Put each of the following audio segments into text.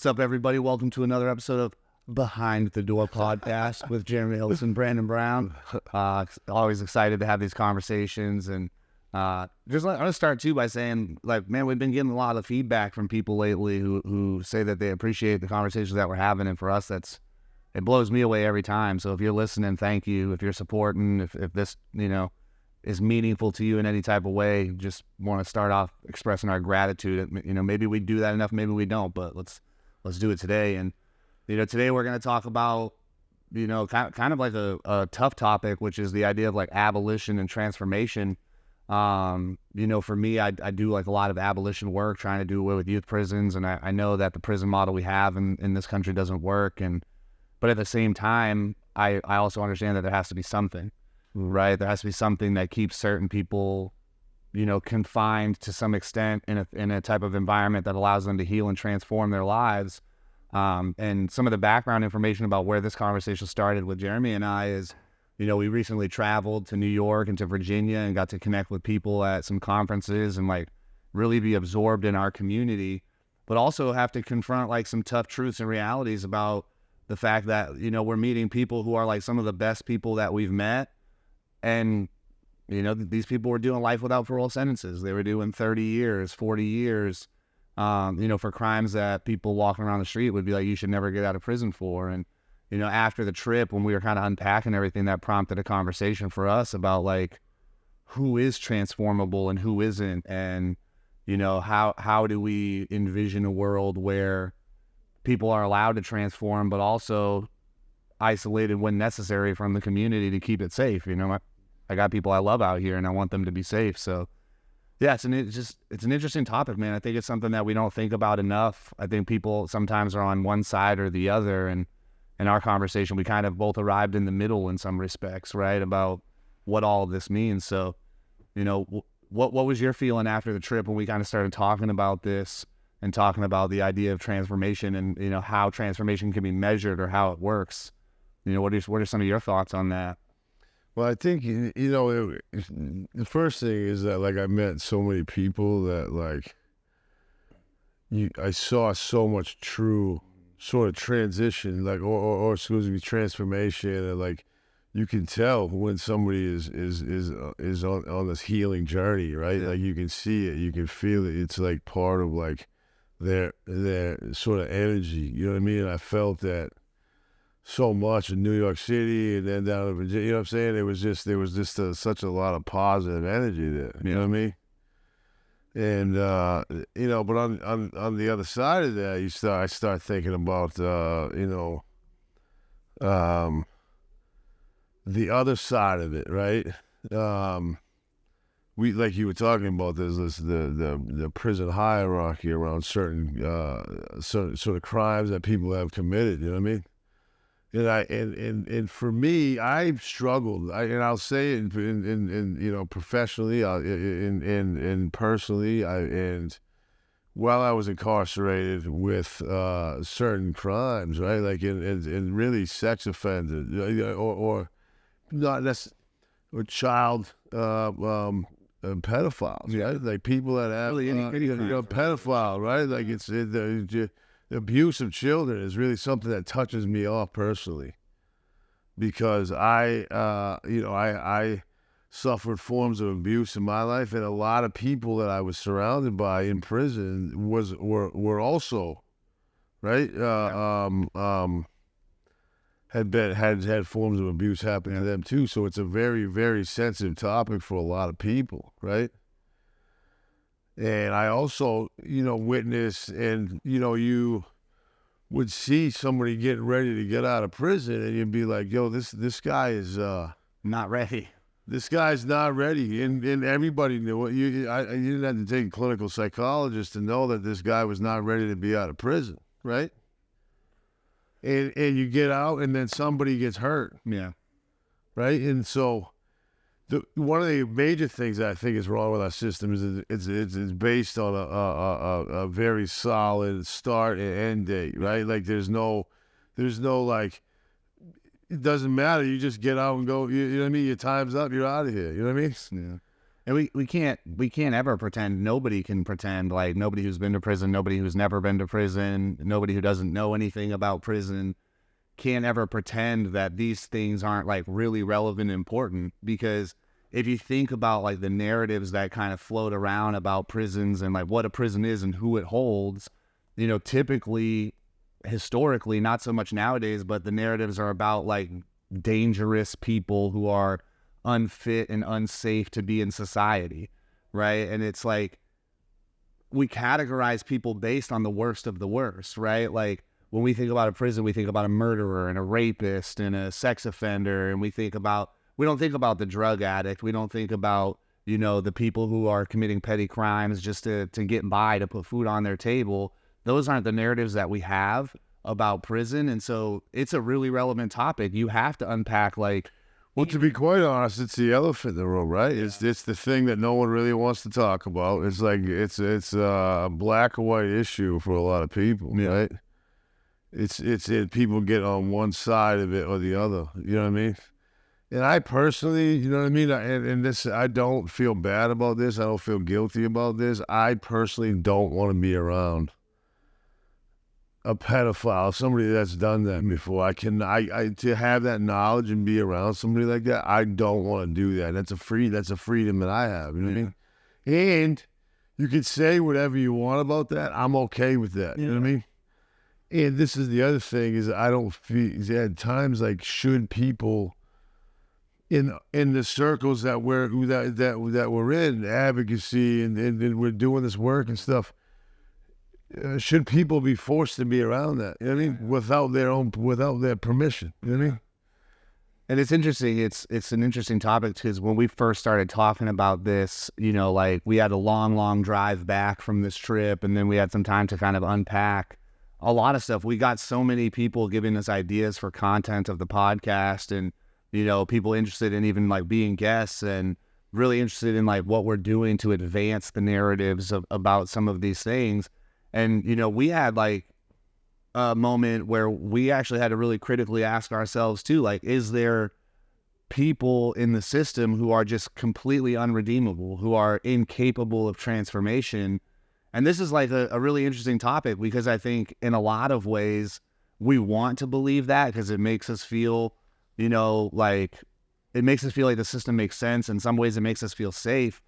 What's up, everybody? Welcome to another episode of Behind the Door podcast with Jeremy Hillis and Brandon Brown. Always excited to have these conversations. And I'm going to start, too, by saying, man, we've been getting a lot of feedback from people lately who say that they appreciate the conversations that we're having. And for us, it blows me away every time. So if you're listening, thank you. If you're supporting, if this, is meaningful to you in any type of way, just want to start off expressing our gratitude. Maybe we do that enough, maybe we don't, but let's do it today. And, today we're going to talk about, kind of like a tough topic, which is the idea of like abolition and transformation. For me, I do like a lot of abolition work, trying to do away with youth prisons. And I know that the prison model we have in this country doesn't work. But at the same time, I also understand that there has to be something, right? There has to be something that keeps certain people, confined to some extent in a type of environment that allows them to heal and transform their lives. And some of the background information about where this conversation started with Jeremy and I is, we recently traveled to New York and to Virginia and got to connect with people at some conferences and like really be absorbed in our community, but also have to confront like some tough truths and realities about the fact that, we're meeting people who are like some of the best people that we've met. And, these people were doing life without parole sentences. They were doing 30 years, 40 years, for crimes that people walking around the street would be like, you should never get out of prison for. And, after the trip, when we were kind of unpacking everything, that prompted a conversation for us about like, who is transformable and who isn't? And, how do we envision a world where people are allowed to transform, but also isolated when necessary from the community to keep it safe? I got people I love out here and I want them to be safe. So yeah, it's an interesting topic, man. I think it's something that we don't think about enough. I think people sometimes are on one side or the other. And in our conversation, we kind of both arrived in the middle in some respects, right? About what all of this means. So, what was your feeling after the trip when we kind of started talking about this and talking about the idea of transformation and, how transformation can be measured or how it works? What are some of your thoughts on that? Well, I think, the first thing is that, like, I met so many people that, like, I saw so much true sort of transition, like, or transformation, and, like, you can tell when somebody is on this healing journey, right? Yeah. Like, you can see it, you can feel it. It's, like, part of, like, their sort of energy, you know what I mean? And I felt that so much in New York City and then down in Virginia, you know what I'm saying? There was just such a lot of positive energy there, you know what I mean? And, but on the other side of that, I start thinking about, the other side of it, right? We, like you were talking about, there's the prison hierarchy around certain sort of crimes that people have committed, you know what I mean? And for me, I've struggled. I'll say it in professionally, and personally. And while I was incarcerated with certain crimes, right, like in really sex offenders, or not necessarily, or child pedophiles, Yeah. right? Like people that have Really any pedophile, right? Like the abuse of children is really something that touches me off personally, because I suffered forms of abuse in my life, and a lot of people that I was surrounded by in prison were also, right? Had forms of abuse happen to them too. So it's a very, very sensitive topic for a lot of people, right? And I also, witnessed, and, you would see somebody getting ready to get out of prison, and you'd be like, yo, this guy is Not ready. This guy's not ready. And everybody knew it. You didn't have to take a clinical psychologist to know that this guy was not ready to be out of prison, right? And you get out, and then somebody gets hurt. Yeah. Right? And so one of the major things that I think is wrong with our system is it's based on a very solid start and end date, right? Like there's no like, it doesn't matter. You just get out and go. You know what I mean? Your time's up. You're out of here. You know what I mean? Yeah. And we can't ever pretend. Nobody can pretend, like nobody who's been to prison, nobody who's never been to prison, nobody who doesn't know anything about prison can't ever pretend that these things aren't like really relevant and important. Because if you think about like the narratives that kind of float around about prisons and like what a prison is and who it holds, you know, typically, historically, not so much nowadays, but the narratives are about like dangerous people who are unfit and unsafe to be in society, right? And it's like we categorize people based on the worst of the worst, right? Like when we think about a prison, we think about a murderer and a rapist and a sex offender, and we don't think about the drug addict. We don't think about, you know, the people who are committing petty crimes just to get by, to put food on their table. Those aren't the narratives that we have about prison. And so it's a really relevant topic. You have to unpack, like, well, to be quite honest, it's the elephant in the room, right? Yeah. It's the thing that no one really wants to talk about. It's like it's a black or white issue for a lot of people, right? It's people get on one side of it or the other. You know what I mean? And I personally, you know what I mean? And this, I don't feel bad about this. I don't feel guilty about this. I personally don't want to be around a pedophile, somebody that's done that before. I to have that knowledge and be around somebody like that, I don't want to do that. That's a freedom that I have. You know what I mean? And you can say whatever you want about that. I'm okay with that. You know what I mean? And this is the other thing, is I don't feel at times like, should people in the circles that we're in, advocacy and we're doing this work and stuff, should people be forced to be around that? You know what I mean? Without their permission. You know what I mean? And it's interesting. It's an interesting topic because when we first started talking about this, you know, like we had a long drive back from this trip, and then we had some time to kind of unpack a lot of stuff. We got so many people giving us ideas for content of the podcast, and, you know, people interested in even like being guests and really interested in like what we're doing to advance the narratives about some of these things. And, you know, we had like a moment where we actually had to really critically ask ourselves too, like, is there people in the system who are just completely unredeemable, who are incapable of transformation? And this is like a really interesting topic, because I think in a lot of ways we want to believe that because it makes us feel, you know, like the system makes sense. In some ways it makes us feel safe.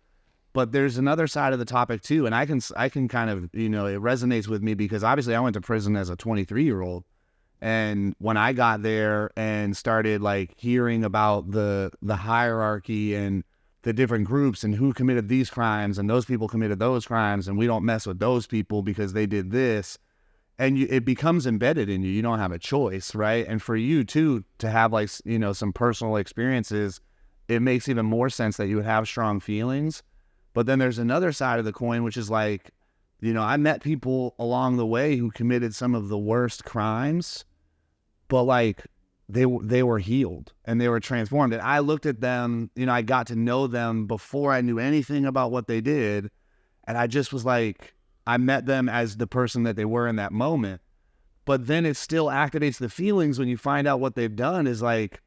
But there's another side of the topic too, and I can kind of, you know, it resonates with me because obviously I went to prison as a 23-year-old, and when I got there and started like hearing about the hierarchy and the different groups and who committed these crimes and those people committed those crimes and we don't mess with those people because they did this, and it becomes embedded in you. You don't have a choice, right? And for you too to have like, you know, some personal experiences, it makes even more sense that you would have strong feelings. But then there's another side of the coin, which is like, you know, I met people along the way who committed some of the worst crimes, but like they were healed and they were transformed. And I looked at them, you know, I got to know them before I knew anything about what they did. And I just was like, I met them as the person that they were in that moment. But then it still activates the feelings when you find out what they've done, is like,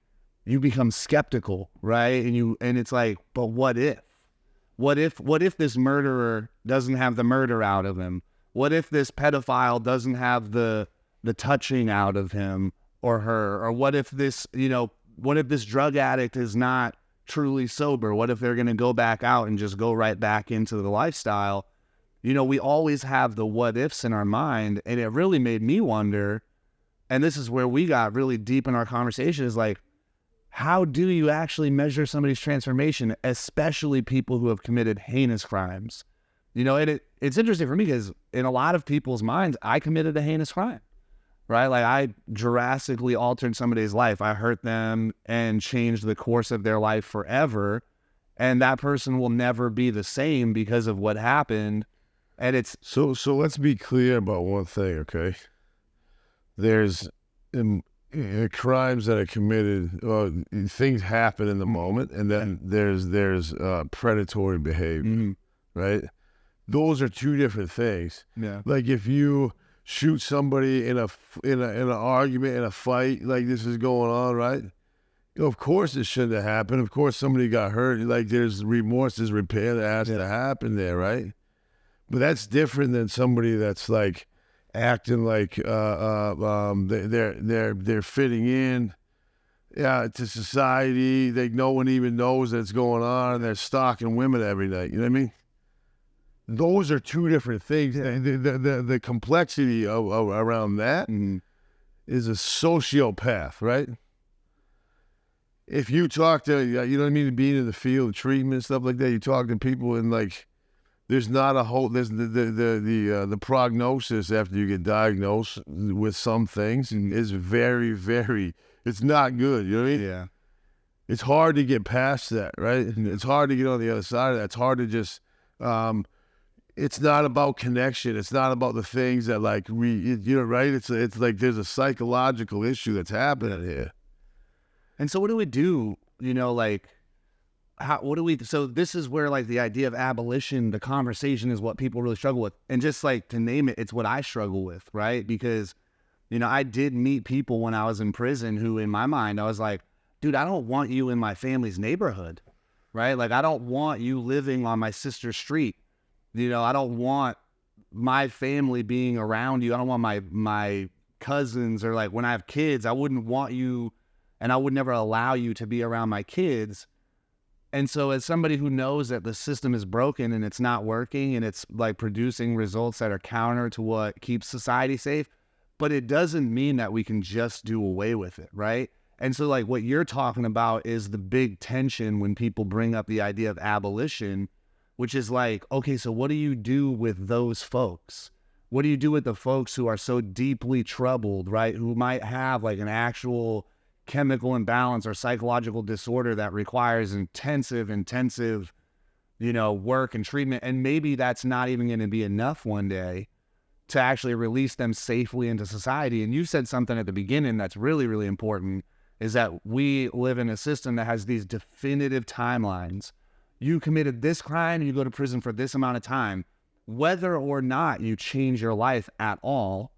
you become skeptical, right? And it's like, but what if? What if this murderer doesn't have the murder out of him? What if this pedophile doesn't have the touching out of him or her? Or what if this, you know, what if this drug addict is not truly sober? What if they're going to go back out and just go right back into the lifestyle? You know, we always have the what ifs in our mind, and it really made me wonder, and this is where we got really deep in our conversation, is like, how do you actually measure somebody's transformation, especially people who have committed heinous crimes? You know, and it's interesting for me because in a lot of people's minds, I committed a heinous crime, right? Like I drastically altered somebody's life. I hurt them and changed the course of their life forever. And that person will never be the same because of what happened. And it's... So let's be clear about one thing, okay? There's... crimes that are committed, things happen in the moment, and then there's predatory behavior, right? Those are two different things. Yeah. Like if you shoot somebody in an argument, in a fight, like this is going on, right? Of course it shouldn't have happened. Of course somebody got hurt. Like there's remorse, there's repair that has to happen there, right? But that's different than somebody that's like acting like they're fitting in, to society. No one even knows that's going on, and they're stalking women every night. You know what I mean? Those are two different things. The complexity of around that is a sociopath, right? If you talk to, you know what I mean, being in the field, treatment, stuff like that, you talk to people and like, there's not a whole, there's the prognosis after you get diagnosed with some things is very, very, it's not good. You know what I mean? Yeah. It's hard to get past that, right? It's hard to get on the other side of that. It's hard to just, it's not about connection. It's not about the things that like right? It's like there's a psychological issue that's happening here. And so what do we do? You know, like, so this is where like the idea of abolition, the conversation is what people really struggle with. And just like to name it, it's what I struggle with, right? Because, you know, I did meet people when I was in prison who in my mind, I was like, dude, I don't want you in my family's neighborhood, right? Like, I don't want you living on my sister's street. You know, I don't want my family being around you. I don't want my cousins, or like when I have kids, I wouldn't want you, and I would never allow you to be around my kids. And so as somebody who knows that the system is broken and it's not working and it's like producing results that are counter to what keeps society safe, but it doesn't mean that we can just do away with it, right? And so like what you're talking about is the big tension when people bring up the idea of abolition, which is like, okay, so what do you do with those folks? What do you do with the folks who are so deeply troubled, right? Who might have like an actual chemical imbalance or psychological disorder that requires intensive, you know, work and treatment. And maybe that's not even going to be enough one day to actually release them safely into society. And you said something at the beginning that's really, really important, is that we live in a system that has these definitive timelines. You committed this crime and you go to prison for this amount of time, whether or not you change your life at all,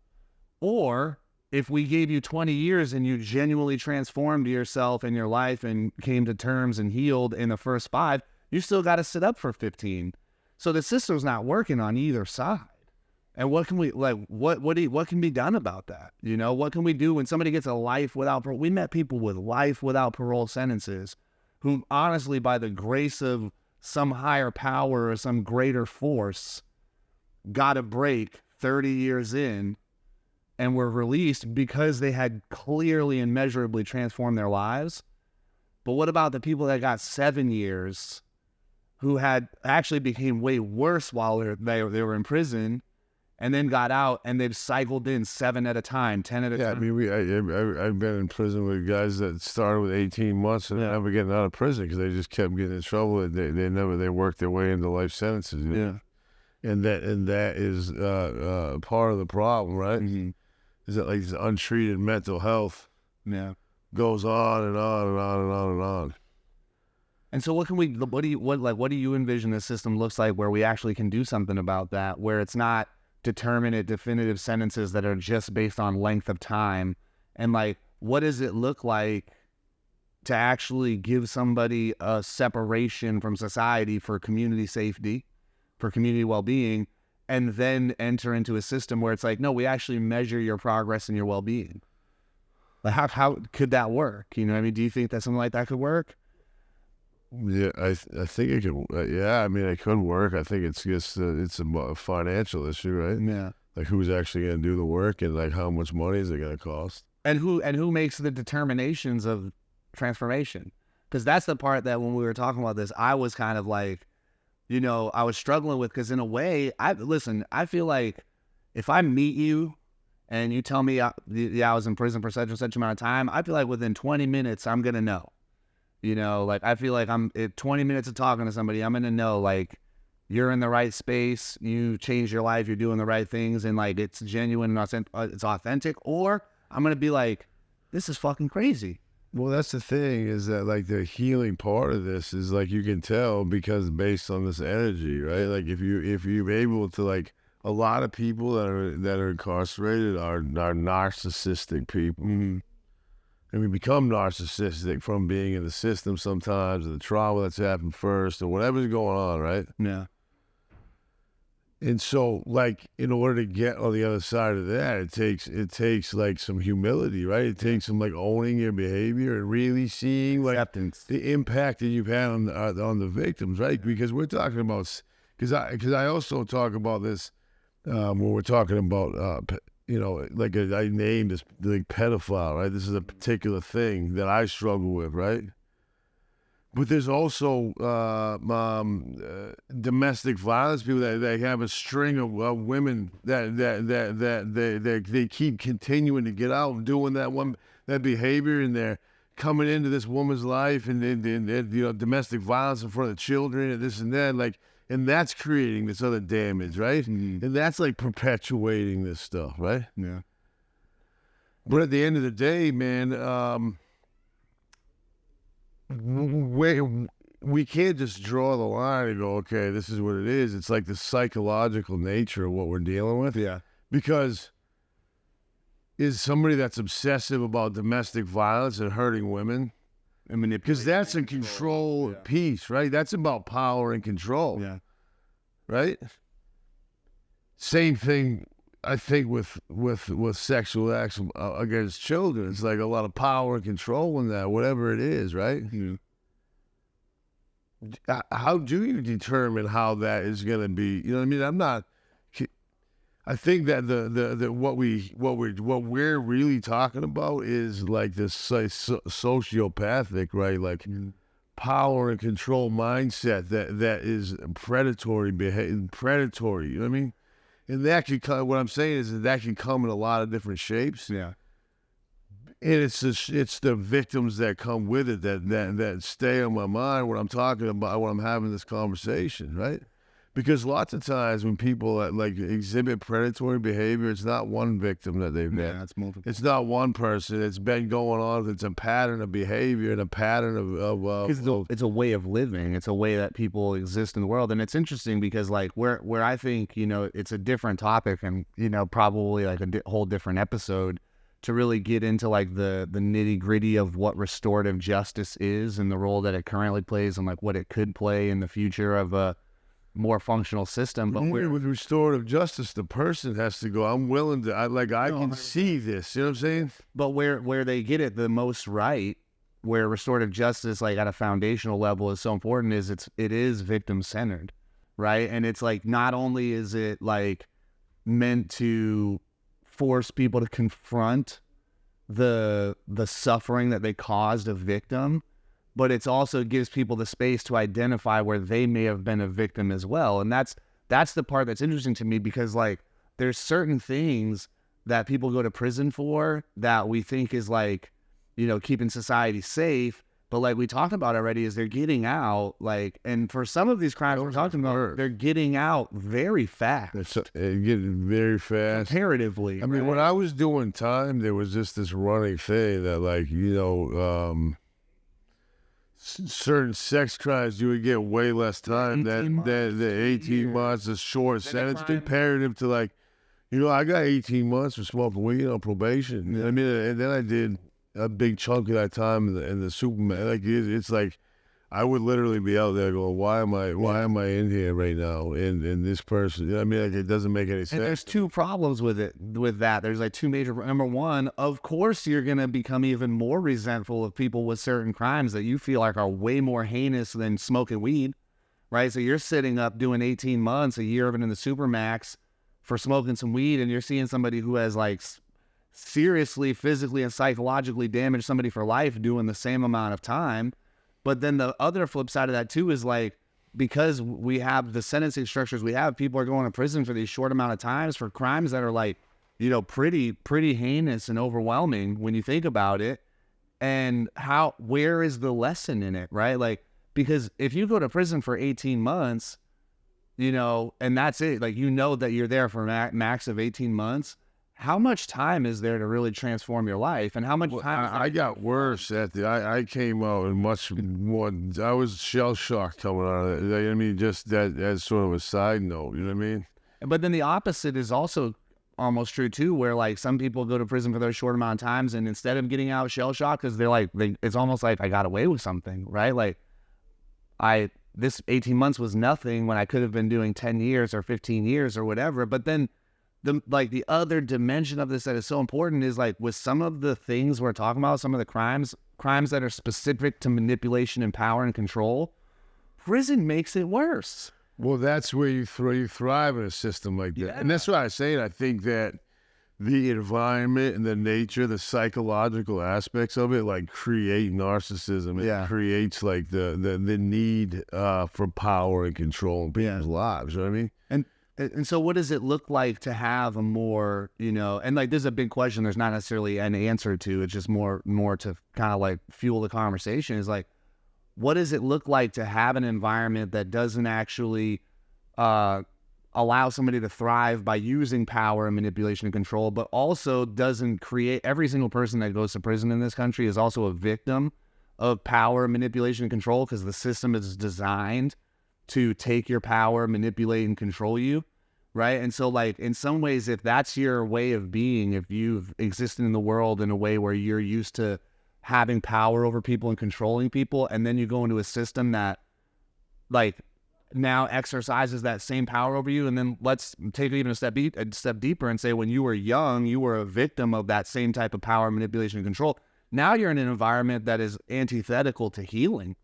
or if we gave you 20 years and you genuinely transformed yourself in your life and came to terms and healed in the first 5, you still got to sit up for 15. So the system's not working on either side. And what can we, like, what can be done about that? You know, what can we do when somebody gets a life without parole? We met people with life without parole sentences who honestly, by the grace of some higher power or some greater force, got a break 30 years in and were released because they had clearly and measurably transformed their lives. But what about the people that got 7 years who had actually became way worse while they were in prison and then got out and they've cycled in 7 at a time, 10 at a time? I mean, I've been in prison with guys that started with 18 months and never getting out of prison because they just kept getting in trouble. And they worked their way into life sentences. You know? And that is part of the problem, right? Mm-hmm. Is that like this untreated mental health goes on and on and on and on and on. And so what do you envision the system looks like where we actually can do something about that, where it's not determinate, definitive sentences that are just based on length of time? And like, what does it look like to actually give somebody a separation from society for community safety, for community well-being, and then enter into a system where it's like, no, we actually measure your progress and your well-being? Like, how could that work? You know what I mean? Do you think that something like that could work? Yeah, I think it could. Yeah, I mean, it could work. I think it's just it's a financial issue, right? Yeah. Like, who's actually going to do the work, and like how much money is it going to cost? And who makes the determinations of transformation? Because that's the part that when we were talking about this, I was kind of like, you know, I was struggling with, because in a way, I feel like if I meet you and you tell me, I was in prison for such and such amount of time, I feel like within 20 minutes, I'm going to know. You know, like, I feel like 20 minutes of talking to somebody, I'm going to know, like, you're in the right space, you changed your life, you're doing the right things, and, like, it's genuine and it's authentic, or I'm going to be like, this is fucking crazy. Well, that's the thing, is that, like, the healing part of this is, like, you can tell because based on this energy, right? Like, if you're able to, like, a lot of people that are incarcerated are narcissistic people. Mm-hmm. and we become narcissistic from being in the system sometimes, or the trauma that's happened first, or whatever's going on, right? Yeah. And so, like, in order to get on the other side of that, it takes like some humility, right? It takes some like owning your behavior and really seeing like Acceptance. the impact that you've had on the victims, right? Because we're talking about, because I also talk about this when we're talking about like I named this like pedophile, right? This is a particular thing that I struggle with, right? But there's also domestic violence people that they have a string of women that they keep continuing to get out and doing that behavior, and they're coming into this woman's life and domestic violence in front of children and this and that, like, and that's creating this other damage, right? Mm-hmm. And that's like perpetuating this stuff, right? Yeah. But at the end of the day, man, we can't just draw the line and go, okay, this is what it is. It's like the psychological nature of what we're dealing with. Yeah. Because is somebody that's obsessive about domestic violence and hurting women, because that's a control piece, right? That's about power and control, Yeah. right? Same thing, I think, with sexual acts against children. It's like a lot of power and control in that, whatever it is, right? Yeah. How do you determine how that is going to be? You know what I mean? I think that what we're really talking about is like this sociopathic, right? Like power and control mindset that is predatory predatory. You know what I mean? And that could come. What I'm saying is that can come in a lot of different shapes. Yeah. And it's the victims that come with it that stay on my mind when I'm talking about, when I'm having this conversation, right? Because lots of times when people like exhibit predatory behavior, it's not one victim that they've met. Yeah, it's multiple. It's not one person. It's been going on. It's a pattern of behavior and a pattern of It's a way of living. It's a way that people exist in the world. And it's interesting because like where I think, it's a different topic and, probably like a whole different episode to really get into like the nitty gritty of what restorative justice is and the role that it currently plays and like what it could play in the future of a more functional system. But with restorative justice, the person has to go, I'm willing to, I can see this, you know what I'm saying? But where they get it the most right, where restorative justice, like at a foundational level, is so important, is it is victim centered, right? And it's like, not only is it like meant to force people to confront the suffering that they caused a victim, but it's also gives people the space to identify where they may have been a victim as well. And that's the part that's interesting to me, because like there's certain things that people go to prison for that we think is like, keeping society safe. But like we talked about already, is they're getting out, like, and for some of these crimes we're talking about, they're getting out very fast. It's getting very fast. Comparatively. I mean, when I was doing time, there was just this running thing that like, certain sex crimes, you would get way less time than the 18 months, a short sentence. It's imperative to like, I got 18 months for smoking weed on probation. You know what I mean? And then I did a big chunk of that time in the Superman. Like it's like I would literally be out there going, why am I in here right now? And this person, you know what I mean? Like, it doesn't make any sense. And there's two problems with that. There's like two major. Number one, of course, you're going to become even more resentful of people with certain crimes that you feel like are way more heinous than smoking weed, right? So you're sitting up doing 18 months, a year of it in the Supermax for smoking some weed, and you're seeing somebody who has like seriously physically and psychologically damaged somebody for life doing the same amount of time. But then the other flip side of that too is like, because we have the sentencing structures we have, people are going to prison for these short amount of times for crimes that are like, pretty heinous and overwhelming when you think about it. And where is the lesson in it, right? Like, because if you go to prison for 18 months, and that's it, like, that you're there for a max of 18 months, how much time is there to really transform your life? And how much time? I got worse I came out and much more. I was shell shocked coming out of it. I mean, just that as sort of a side note, you know what I mean? But then the opposite is also almost true too, where like some people go to prison for those short amount of times, and instead of getting out shell shocked, because they're like, it's almost like I got away with something, right? Like this 18 months was nothing when I could have been doing 10 years or 15 years or whatever. But then the other dimension of this that is so important is like with some of the things we're talking about, some of the crimes that are specific to manipulation and power and control, prison makes it worse. Well, that's where you thrive in a system like that. Yeah. And that's why I say it. I think that the environment and the nature, the psychological aspects of it, like create narcissism. It creates like the need for power and control in people's lives. You know what I mean? And so what does it look like to have a more, and like this is a big question there's not necessarily an answer to, it's just more to kind of like fuel the conversation, is like, what does it look like to have an environment that doesn't actually allow somebody to thrive by using power and manipulation and control, but also doesn't create, every single person that goes to prison in this country is also a victim of power, manipulation, and control, because the system is designed to take your power, manipulate, and control you, right? And so, like, in some ways, if that's your way of being, if you've existed in the world in a way where you're used to having power over people and controlling people, and then you go into a system that, like, now exercises that same power over you, and then let's take it even a step deeper and say when you were young, you were a victim of that same type of power, manipulation, and control. Now you're in an environment that is antithetical to healing,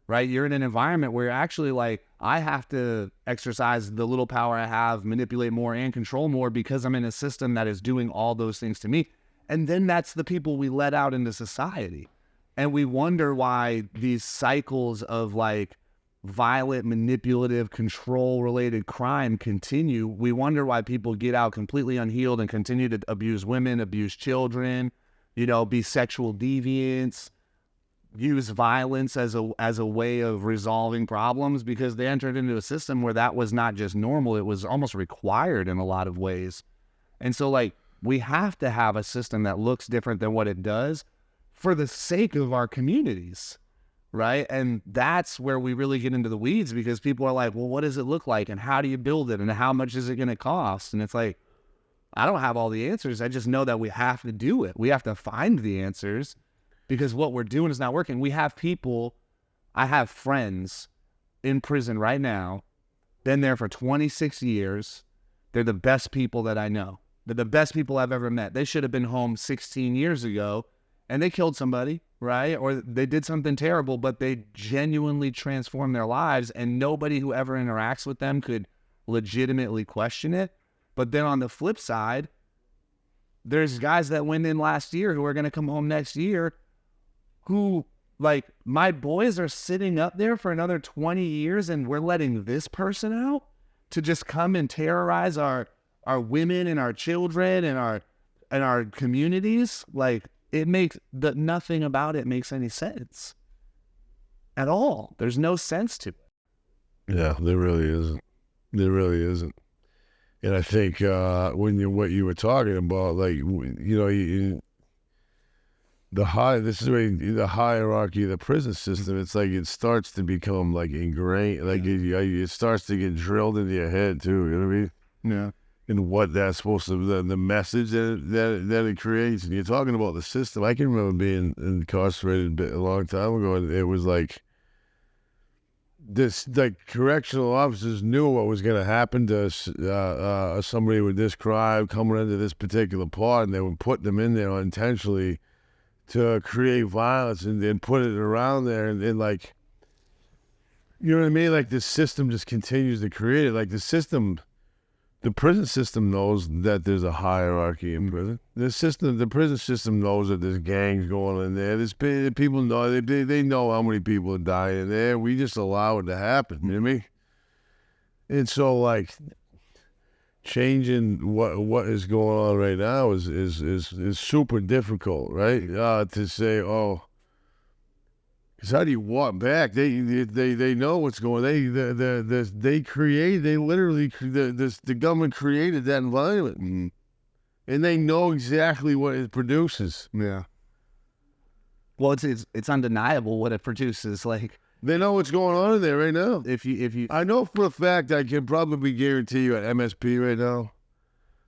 right? You're in an environment where you're actually like, I have to exercise the little power I have, manipulate more and control more because I'm in a system that is doing all those things to me. And then that's the people we let out into society. And we wonder why these cycles of like violent, manipulative, control-related crime continue. We wonder why people get out completely unhealed and continue to abuse women, abuse children, be sexual deviants, use violence as a way of resolving problems, because they entered into a system where that was not just normal, it was almost required in a lot of ways. And so, like, we have to have a system that looks different than what it does for the sake of our communities, right? And that's where we really get into the weeds, because people are like, well, what does it look like? And how do you build it? And how much is it going to cost? And it's like, I don't have all the answers. I just know that we have to do it. We have to find the answers, because what we're doing is not working. We have people, I have friends in prison right now, been there for 26 years. They're the best people that I know. They're the best people I've ever met. They should have been home 16 years ago, and they killed somebody, right? Or they did something terrible, but they genuinely transformed their lives, and nobody who ever interacts with them could legitimately question it. But then on the flip side, there's guys that went in last year who are going to come home next year who, like, my boys are sitting up there for another 20 years, and we're letting this person out to just come and terrorize our women and our children and our communities. Like, it makes nothing about it makes any sense at all. There's no sense to it. Yeah, there really isn't. There really isn't. And I think what you were talking about, like, the hierarchy of the prison system, it's like it starts to become like ingrained, like it starts to get drilled into your head too. You know what I mean? Yeah. And what that's supposed to, the message that it creates. And you're talking about the system. I can remember being incarcerated a long time ago, and it was like this, like, correctional officers knew what was going to happen to somebody with this crime coming into this particular part, and they would put them in there unintentionally to create violence and then put it around there, and then, like, you know what I mean? Like, the system just continues to create it. Like, the prison system knows that there's a hierarchy in prison. The prison system knows that there's gangs going in there. People know, they know how many people are dying in there. We just allow it to happen. You know what I mean? And so, like, changing what is going on right now is super difficult, right? To say, because how do you walk back? They know what's going on. The government created that environment, and they know exactly what it produces. Yeah. Well, it's undeniable what it produces. Like, they know what's going on in there right now. If you, I know for a fact, I can probably guarantee you at MSP right now,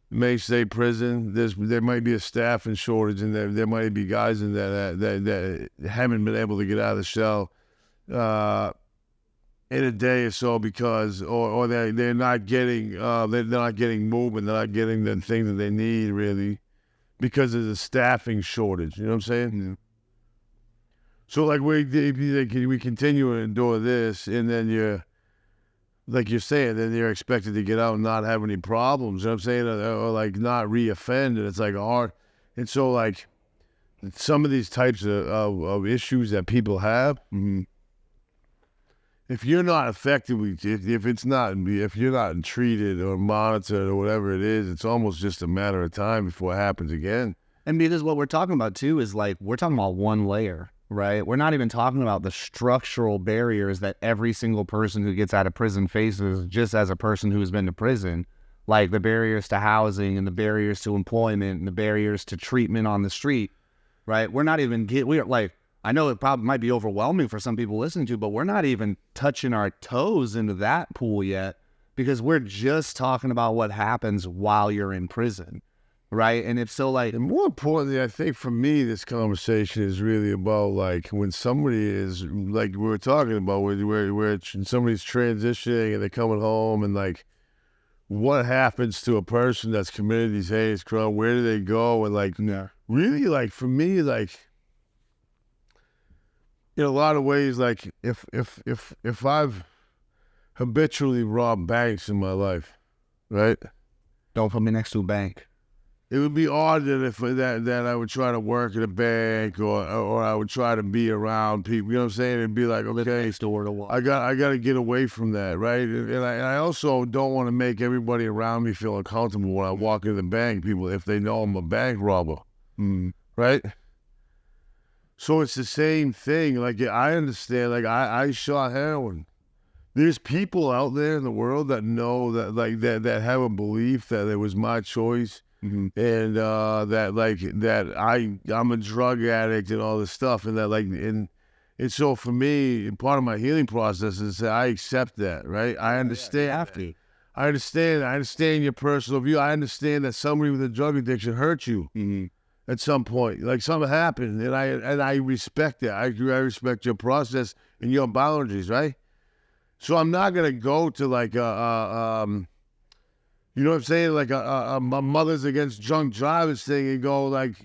May State Prison. There might be a staffing shortage, and there might be guys in there that haven't been able to get out of the cell in a day or so because, or they're not getting movement, they're not getting the thing that they need really because there's a staffing shortage. You know what I'm saying? Yeah. So like we continue to endure this, and then you're saying, then you're expected to get out and not have any problems. You know what I'm saying? Or like not re-offend, and it's like hard. And so like some of these types of issues that people have, if you're not effectively, if you're not treated or monitored or whatever it is, it's almost just a matter of time before it happens again. And because what we're talking about too is like, we're talking about one layer, right? We're not even talking about the structural barriers that every single person who gets out of prison faces just as a person who's been to prison, like the barriers to housing and the barriers to employment and the barriers to treatment on the street, right? We're not even we're like, I know it probably might be overwhelming for some people listening to, but we're not even touching our toes into that pool yet because we're just talking about what happens while you're in prison, right? And if so, like... And more importantly, I think for me, this conversation is really about like when somebody is, like we were talking about, where somebody's transitioning and they're coming home and like what happens to a person that's committed these heinous crimes, where do they go? And like, really like for me, like, in a lot of ways, like if I've habitually robbed banks in my life, right? Don't put me next to a bank. It would be odd that I would try to work at a bank or I would try to be around people. You know what I'm saying? It'd be like, okay, I got to get away from that, right? And I also don't want to make everybody around me feel uncomfortable when I walk into the bank. People, if they know I'm a bank robber, right? So it's the same thing. Like, I understand, like, I shot heroin. There's people out there in the world that know that, like, that have a belief that it was my choice and that I'm a drug addict and all this stuff. And that, like, and so for me, part of my healing process is that I accept that, right? I understand. You have to. I understand your personal view. I understand that somebody with a drug addiction hurt you. At some point, like something happened, and I respect that. I respect your process and your boundaries, right? So I'm not gonna go to like you know what I'm saying, like a Mothers Against Drunk Drivers thing and go like,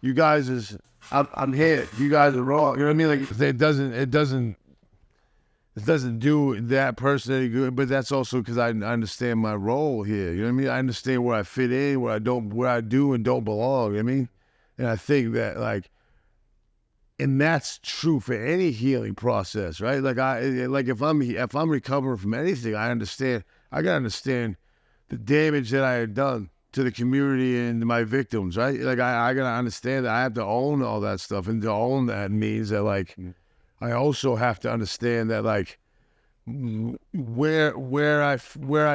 you guys I'm here, you guys are wrong. You know what I mean? Like it doesn't do that person any good. But that's also because I understand my role here. You know what I mean? I understand where I fit in, where I do and don't belong. You know what I mean? And I think that, like, and that's true for any healing process, right? Like if I'm recovering from anything, I gotta understand the damage that I had done to the community and my victims, right? Like I gotta understand that I have to own all that stuff, and to own that means that, like, I also have to understand that, like, where I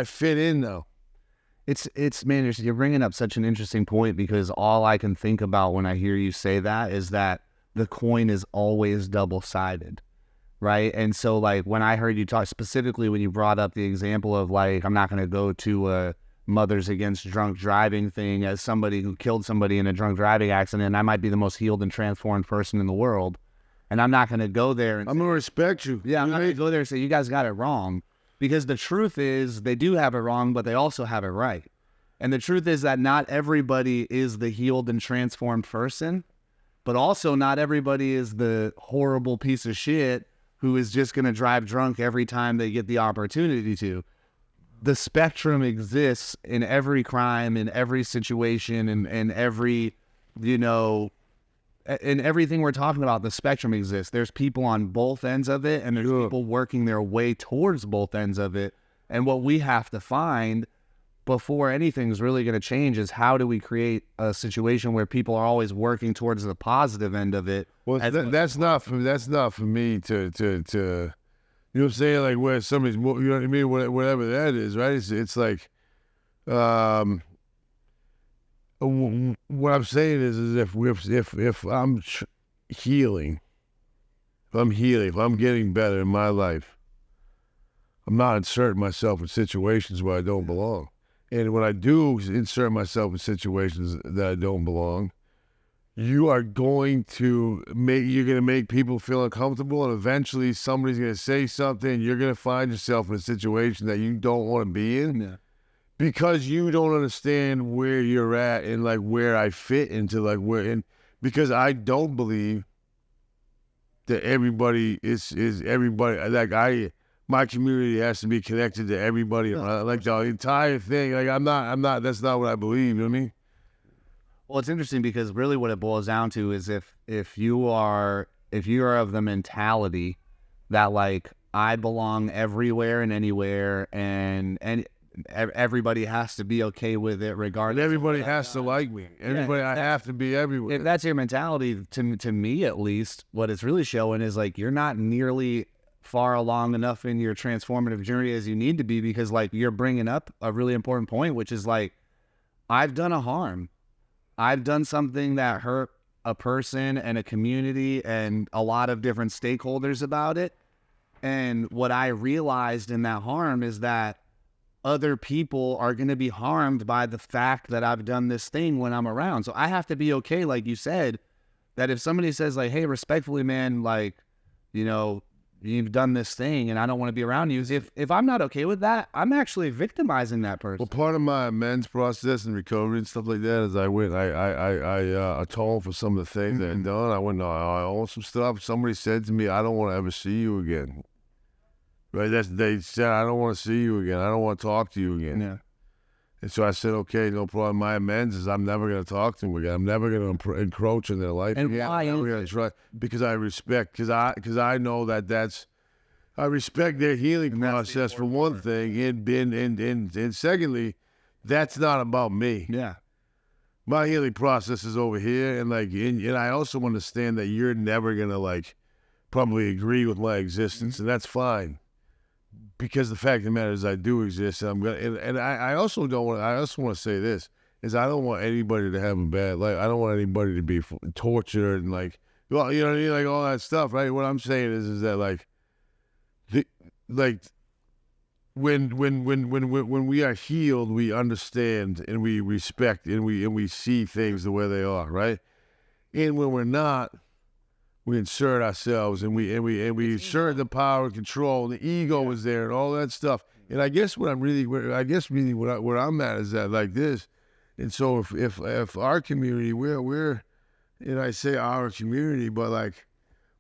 fit in now. It's man, you're bringing up such an interesting point, because all I can think about when I hear you say that is that the coin is always double-sided, right? And so, like, when I heard you talk specifically, when you brought up the example of, like, I'm not going to go to a Mothers Against Drunk Driving thing as somebody who killed somebody in a drunk driving accident, I might be the most healed and transformed person in the world, and I'm not going to go there and I'm going to respect you. Yeah, I'm not going to go there and say, you guys got it wrong. Because the truth is, they do have it wrong, but they also have it right. And the truth is that not everybody is the healed and transformed person, but also not everybody is the horrible piece of shit who is just going to drive drunk every time they get the opportunity to. The spectrum exists in every crime, in every situation, and every, you know, in everything we're talking about. The spectrum exists. There's people on both ends of it, and there's people working their way towards both ends of it. And what we have to find before anything's really going to change is, how do we create a situation where people are always working towards the positive end of it? Well, that's not for me to you know what I'm saying, like, where somebody's, you know what I mean, whatever that is, right? It's like, what I'm saying is if I'm healing, if I'm getting better in my life, I'm not inserting myself in situations where I don't belong. And when I do insert myself in situations that I don't belong, you're going to make people feel uncomfortable, and eventually somebody's going to say something. You're going to find yourself in a situation that you don't want to be in. Yeah. Because you don't understand where you're at and like where I fit into like where in, because I don't believe that everybody is everybody, like my community has to be connected to everybody, like the entire thing. Like I'm not that's not what I believe, you know what I mean? Well, it's interesting because really what it boils down to is if you are of the mentality that like I belong everywhere and anywhere and everybody has to be okay with it regardless. And everybody has to like me. Everybody, I have to be everywhere. If that's your mentality, to me at least, what it's really showing is like you're not nearly far along enough in your transformative journey as you need to be, because like you're bringing up a really important point, which is like I've done a harm. I've done something that hurt a person and a community and a lot of different stakeholders about it. And what I realized in that harm is that other people are going to be harmed by the fact that I've done this thing when I'm around. So I have to be okay, like you said, that if somebody says like, hey, respectfully, man, like, you know, you've done this thing and I don't want to be around you. If I'm not okay with that, I'm actually victimizing that person. Well, part of my amends process and recovery and stuff like that is I atoned for some of the things that I'd done. I went, no, I own some stuff. Somebody said to me, I don't want to ever see you again. Right? They said, I don't want to see you again. I don't want to talk to you again. Yeah. And so I said, okay, no problem. My amends is I'm never going to talk to them again. I'm never going to encroach in their life. And why? Because I respect, because I know I respect their healing process for one thing, and secondly, that's not about me. Yeah. My healing process is over here, and and I also understand that you're never gonna like probably agree with my existence, and that's fine. Because the fact of the matter is, I do exist, and I'm gonna. And I also don't want. I also want to say this is I don't want anybody to have a bad life. I don't want anybody to be tortured and like, well, you know what I mean, like all that stuff, right? What I'm saying is that when we are healed, we understand and we respect and we see things the way they are, right? And when we're not, we insert ourselves and we insert the power and control, and the ego is there and all that stuff. And I guess what I'm where I'm at is that like this. And so if our community, we're and I say our community, but like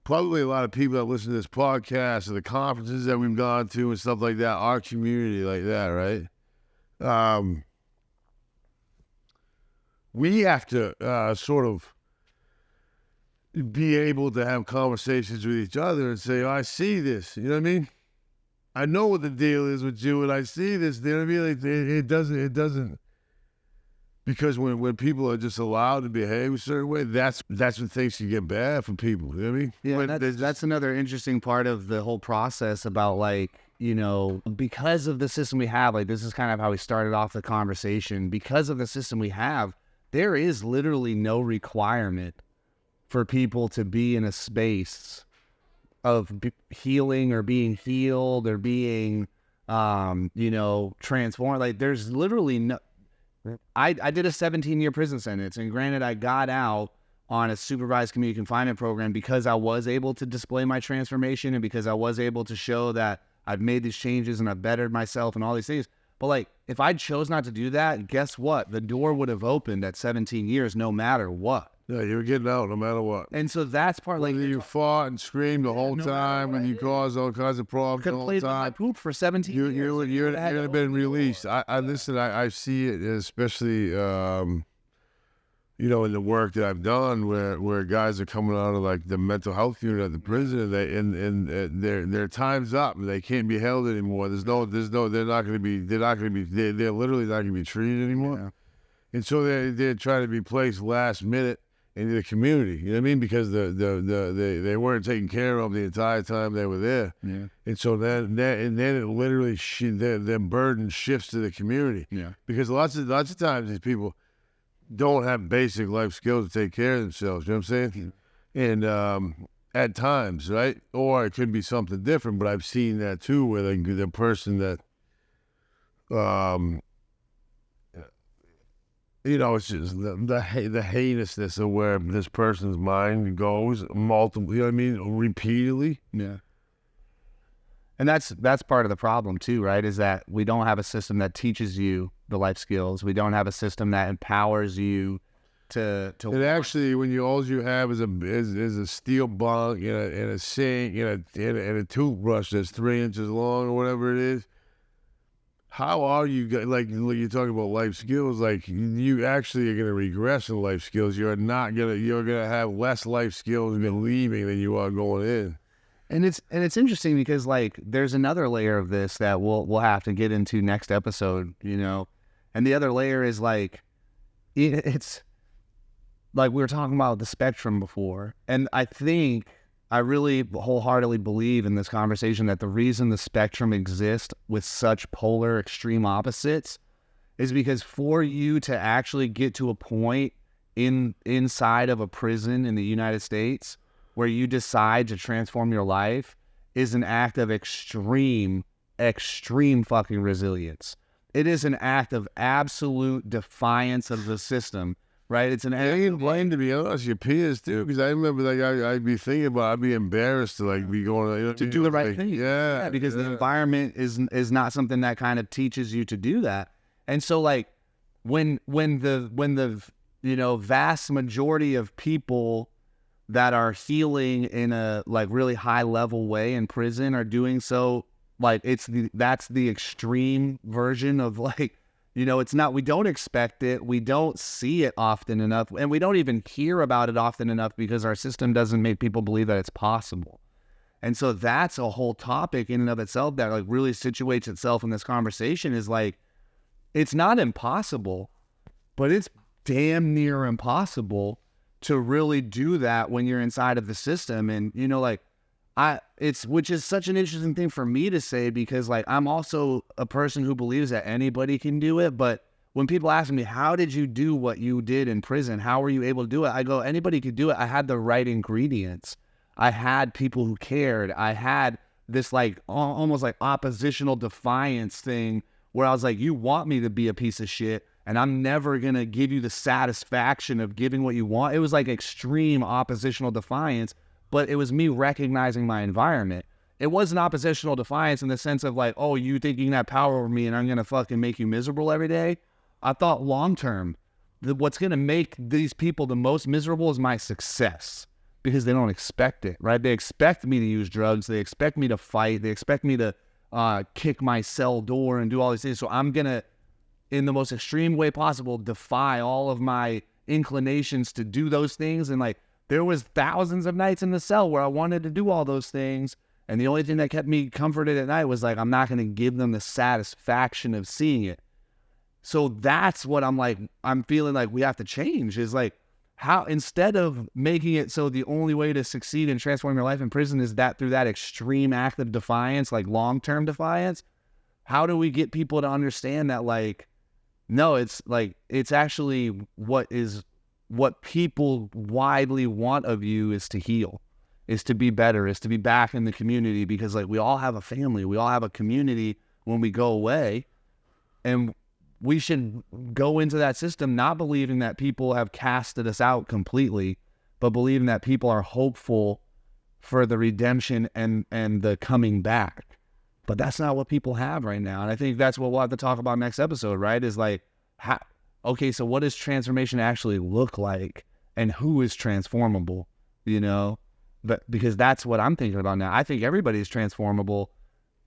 probably a lot of people that listen to this podcast or the conferences that we've gone to and stuff like that, our community like that, right? We have to sort of be able to have conversations with each other and say, oh, I see this. You know what I mean? I know what the deal is with you, and I see this. You know what I mean? Like, it doesn't. Because when people are just allowed to behave a certain way, that's when things can get bad for people. You know what I mean? Yeah, that's another interesting part of the whole process about like, you know, because of the system we have, like this is kind of how we started off the conversation. Because of the system we have, there is literally no requirement for people to be in a space of healing or being healed or being, you know, transformed. Like there's literally no. I did a 17-year prison sentence, and granted, I got out on a supervised community confinement program because I was able to display my transformation and because I was able to show that I've made these changes and I've bettered myself and all these things. But like, if I chose not to do that, guess what? The door would have opened at 17 years no matter what. Yeah, you were getting out no matter what. And so that's part like you fought and screamed the whole time, and you caused all kinds of problems the whole time. My poop for 17 years. You'd have been released. I see it, especially you know, in the work that I've done, where guys are coming out of like the mental health unit at the prison, and their time's up, and they can't be held anymore. They're literally not going to be treated anymore, Yeah. And so they're trying to be placed last minute into the community. You know what I mean? Because they weren't taken care of the entire time they were there. Yeah. And so then it literally their burden shifts to the community. Yeah. Because lots of times these people don't have basic life skills to take care of themselves. You know what I'm saying? And at times, right? Or it could be something different. But I've seen that too, where the person that you know, it's just the heinousness of where this person's mind goes multiple, you know what I mean, repeatedly. Yeah. And that's part of the problem too, right? Is that we don't have a system that teaches you the life skills. We don't have a system that empowers you to. And actually, when all you have is a steel bunk and a sink and a toothbrush that's 3 inches long or whatever it is, how are you like you're talking about life skills? Like you actually are gonna regress in life skills. You're gonna have less life skills leaving than you are going in. And it's interesting because like there's another layer of this that we'll have to get into next episode, you know, and the other layer is like it's like we were talking about the spectrum before, and I really wholeheartedly believe in this conversation that the reason the spectrum exists with such polar extreme opposites is because for you to actually get to a point inside of a prison in the United States where you decide to transform your life is an act of extreme fucking resilience. It is an act of absolute defiance of the system, right? It's an I ain't blame, to be honest, your peers too, because I remember like I'd be thinking about, I'd be embarrassed to like be going, you know, to do the right like, thing. Yeah, because the environment is not something that kind of teaches you to do that. And so like when the you know vast majority of people that are healing in a like really high level way in prison are doing so, like that's the extreme version of like, you know, it's not, we don't expect it, we don't see it often enough, and we don't even hear about it often enough because our system doesn't make people believe that it's possible. And so that's a whole topic in and of itself that like really situates itself in this conversation is like, it's not impossible, but it's damn near impossible to really do that when you're inside of the system. And, you know, like which is such an interesting thing for me to say because like, I'm also a person who believes that anybody can do it. But when people ask me, how did you do what you did in prison? How were you able to do it? I go, anybody could do it. I had the right ingredients. I had people who cared. I had this like almost like oppositional defiance thing where I was like, you want me to be a piece of shit and I'm never going to give you the satisfaction of giving what you want. It was like extreme oppositional defiance, but it was me recognizing my environment. It wasn't oppositional defiance in the sense of like, oh, you think you can have power over me and I'm going to fucking make you miserable every day. I thought long term, what's going to make these people the most miserable is my success because they don't expect it, right? They expect me to use drugs. They expect me to fight. They expect me to kick my cell door and do all these things. So I'm going to, in the most extreme way possible, defy all of my inclinations to do those things. And like, there was thousands of nights in the cell where I wanted to do all those things. And the only thing that kept me comforted at night was like, I'm not going to give them the satisfaction of seeing it. So that's what I'm feeling like we have to change is like how, instead of making it so the only way to succeed and transform your life in prison is that through that extreme act of defiance, like long-term defiance, how do we get people to understand that like, no, it's like, it's actually what people widely want of you is to heal, is to be better, is to be back in the community because like we all have a family, we all have a community when we go away, and we should go into that system not believing that people have casted us out completely, but believing that people are hopeful for the redemption and the coming back. But that's not what people have right now. And I think that's what we'll have to talk about next episode, right? Is like, okay, so what does transformation actually look like and who is transformable, you know? But because that's what I'm thinking about now. I think everybody's transformable,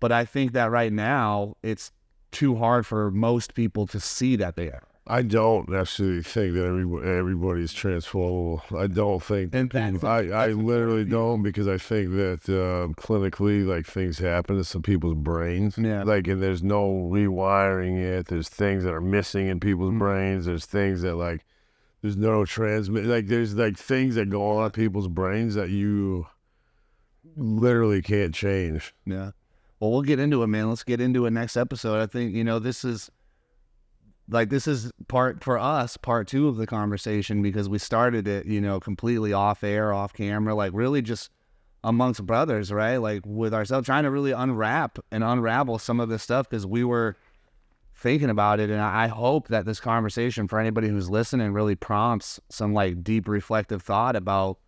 but I think that right now it's too hard for most people to see that they are. I don't necessarily think that everybody's transformable. I don't think. I literally don't because I think that clinically, like things happen to some people's brains. Yeah. Like, and there's no rewiring it. There's things that are missing in people's brains. There's things that like, there's neurotransmitter. Like, there's like things that go on in people's brains that you literally can't change. Yeah. Well, we'll get into it, man. Let's get into it next episode. I think, you know, this is part 2 of the conversation because we started it, you know, completely off air, off camera, like really just amongst brothers, right? Like with ourselves, trying to really unwrap and unravel some of this stuff because we were thinking about it, and I hope that this conversation for anybody who's listening really prompts some like deep reflective thought about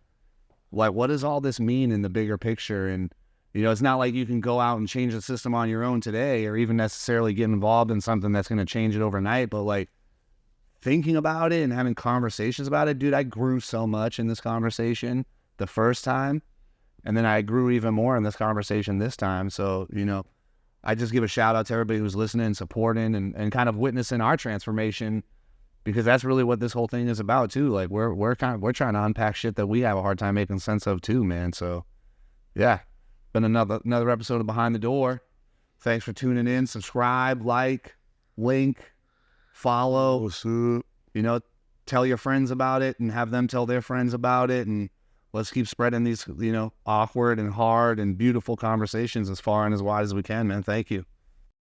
like, what does all this mean in the bigger picture? And, you know, it's not like you can go out and change the system on your own today or even necessarily get involved in something that's going to change it overnight. But like thinking about it and having conversations about it, dude, I grew so much in this conversation the first time. And then I grew even more in this conversation this time. So, you know, I just give a shout out to everybody who's listening and supporting and kind of witnessing our transformation, because that's really what this whole thing is about too. Like we're trying to unpack shit that we have a hard time making sense of too, man. So yeah, been another episode of Behind the Door. Thanks for tuning in. Subscribe, like, link, follow. What's up? You know, tell your friends about it and have them tell their friends about it, and let's keep spreading these, you know, awkward and hard and beautiful conversations as far and as wide as we can, man. Thank you.